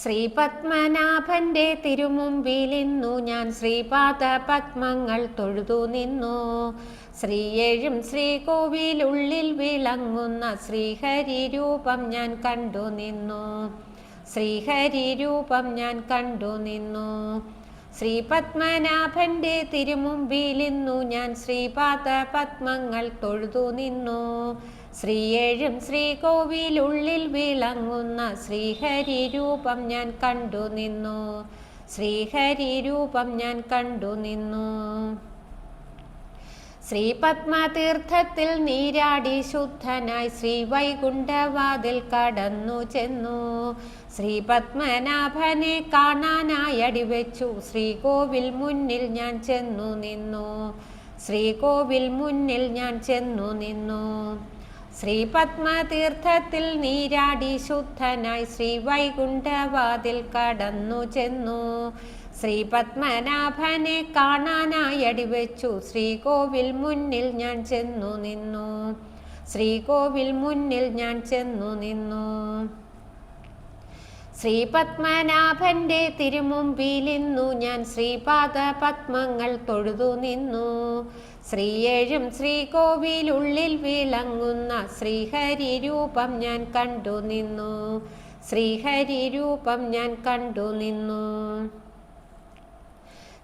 ശ്രീപത്മനാഭന്റെ തിരുമുമ്പിലിന്നു ഞാൻ ശ്രീപാദ പത്മങ്ങൾ തൊഴുതു നിന്നു. ശ്രീയേഴും ശ്രീകോവിലുള്ളിൽ വിളങ്ങുന്ന ശ്രീഹരി രൂപം ഞാൻ കണ്ടു നിന്നു. ശ്രീഹരി രൂപം ഞാൻ കണ്ടു നിന്നു. ശ്രീപത്മനാഭന്റെ തിരുമുമ്പിലിന്നു ഞാൻ ശ്രീപാദ പത്മങ്ങൾ തൊഴുതു നിന്നു. ശ്രീയേഴും ശ്രീകോവിലുള്ളിൽ വിളങ്ങുന്ന ശ്രീഹരി രൂപം ഞാൻ കണ്ടു നിന്നു. ശ്രീഹരി രൂപം ഞാൻ കണ്ടു നിന്നു. ശ്രീപത്മതീർത്ഥത്തിൽ നീരാടി ശുദ്ധനായി ശ്രീവൈകുണ്ഠവാതിൽ കടന്നു ചെന്നു. ശ്രീപത്മനാഭനെ കാണാനായി അടിവെച്ചു ശ്രീകോവിൽ മുന്നിൽ ഞാൻ ചെന്നു നിന്നു. ശ്രീകോവിൽ മുന്നിൽ ഞാൻ ചെന്നു നിന്നു. ശ്രീപത്മതീർത്ഥത്തിൽ നീരാടി ശുദ്ധനായി ശ്രീവൈകുണ്ഠവാതിൽ കടന്നു ചെന്നു. ശ്രീപത്മനാഭനെ കാണാനായി അടിവെച്ചു ശ്രീകോവിൽ മുന്നിൽ ഞാൻ ചെന്നു നിന്നു. ശ്രീകോവിൽ മുന്നിൽ ഞാൻ ചെന്നു നിന്നു. ശ്രീപത്മനാഭന്റെ തിരുമുമ്പിലിന്നു ഞാൻ ശ്രീപാദ പത്മങ്ങൾ തൊഴുതു നിന്നു. ശ്രീയേഴും ശ്രീകോവിലുള്ളിൽ വിളങ്ങുന്ന ശ്രീഹരി രൂപം ഞാൻ കണ്ടു നിന്നു. ശ്രീഹരി രൂപം ഞാൻ കണ്ടു നിന്നു.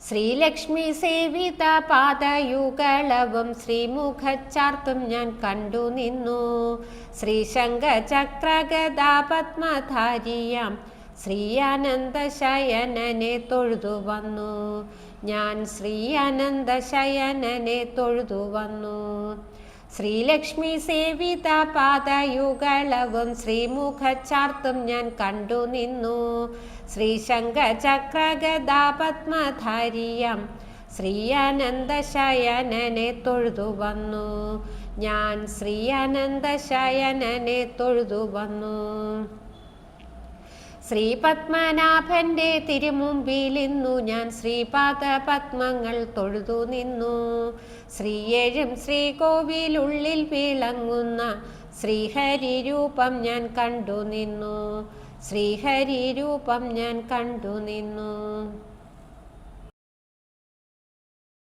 ശ്രീലക്ഷ്മി സേവിത പാദയുഗളവും ശ്രീമുഖച്ചാർത്തും ഞാൻ കണ്ടു നിന്നു. ശ്രീശങ്ക ചക്രഗദാ പത്മധാരിയാം ശ്രീയാനന്ദശയനനെ തൊഴുതു വന്നു. ഞാൻ ശ്രീയാനന്ദശയനനെ തൊഴുതു വന്നു. ശ്രീലക്ഷ്മി സേവിത പാദയുഗളവും ശ്രീമുഖച്ചാർത്തും ഞാൻ കണ്ടു നിന്നു. ശ്രീശങ്ക ചക്രഗദാ പത്മധാരിയാം ശ്രീയാനന്ദശയനനെ തൊഴുതു വന്നു. ഞാൻ ശ്രീയാനന്ദശയനനെ തൊഴുതു വന്നു. ശ്രീപത്മനാഭന്റെ തിരുമുമ്പിലിന്നു ഞാൻ ശ്രീപാദ പത്മങ്ങൾ തൊഴുതു നിന്നു. ശ്രീയേഴും ശ്രീകോവിലുള്ളിൽ വിളങ്ങുന്ന ശ്രീഹരി രൂപം ഞാൻ കണ്ടു നിന്നു. ശ്രീഹരി രൂപം ഞാൻ കണ്ടു നിന്നു.